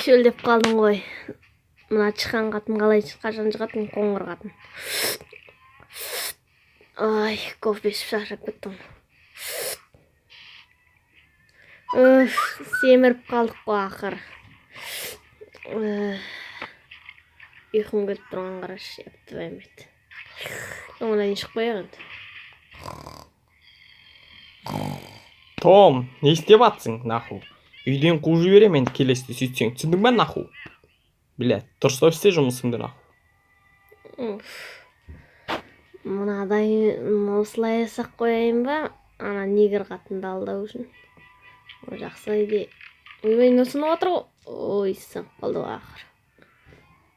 Шөлдеп қалдың ғой. Мына шыққан қатын қашан шығатын, қоңыр қатын. Ай, кофе ішіп шаршап кеттім. Семіріп қалдық қой ақыр. Ұйқым келіп тұрған қарашы, епті бәймет. Оңынан ішіп қояғын. Том, не істеп атсың, наху? Үйден қуып жіберем енді келесіде сөйтсең, түсіндің ба, наху? Білет, дұрыстап істе жұмысыңды, наху. Мынадай осылай жасақ қояйын ба? Ана негр қатынды алдау үшін. О, жақсы идея. Ойбай, носынып отыр ғой. Ой, сынып қалды ғой ақыр.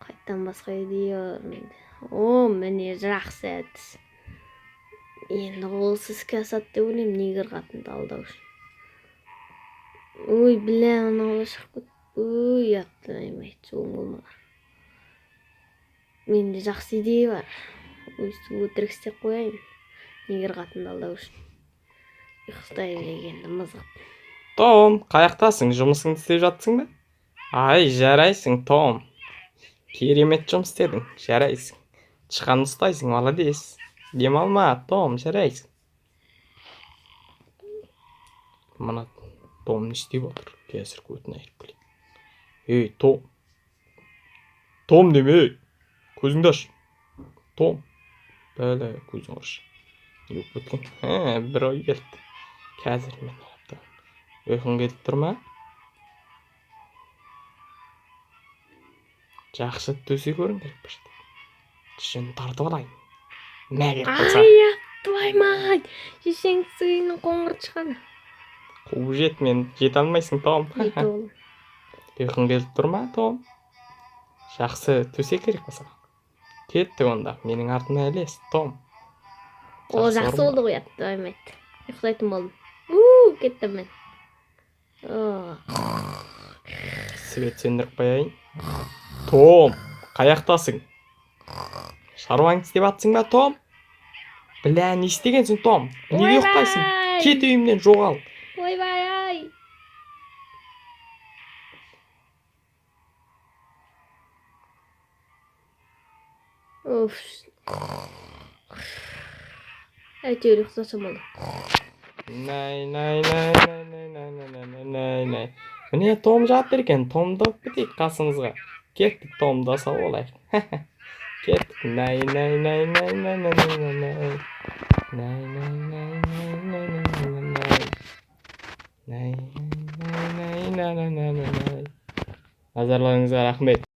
Қайттан басқа идея бар менде. О, міне жақсы әдіс. Енді осы іске асады деп ойлаймын, негр қатынды алдау үшін. Ой, біле, анау шығып кетті. Ой, аттаймайды, соң болмаған. Менде жақсы идея бар. Өйстіп өтірік істеп қояйын, негр қатынды алдау үшін. Ұйықтай білегенді мызғып. Том, қаяқтасың, жұмысыңды істеп жатсың ба? Ай, жарайсың, Том. Керемет жұмыс істедің, жарайсың. Тышқан ұстайсың, молодец. Демалма, Том, жарайсың. Мына Том не істеп отыр? Қазір көтін айырып келейін. Ей, Том. Том деме, көзіңді аш. Том. Бәлі, көзің аш. Не болып кеткен? Бір ой келді. Қазір мен қарапты. Ұйқың келіп тұр ма? Жақсы төсе көрің керек башты. Түшін тартып алайын. Мәгер қылса. Ай, аттыбаймай. Шешең сүйінің қоңыр тышқаны. Қуып жет, мен жете алмайсың, Том. Ұйқың келіп тұр ма, Том? Жақсы төсе керек болса. Кеттік онда, менің артымнан ілес, Том. О, жақсы болды ғой, аттыбаймайды. Ұйықтайтын болдым. Кеттім мен. Свет сөндіріп қояйын. Том, қаяқтасың? Шаруаңды істеп атсың ба, Том? Білә, не істегенсің, Том? Неге ұйықтайсың? Кет үйімнен, жоғал. Ойбай-ай. Әйтеуір ұйықтасам болды. Най. Міне Том жатыр екен, Томды алып кетейік қасымызға. Кеттік, Томды асау олайық. Кеттік. Най. Назарларыңызға рахмет.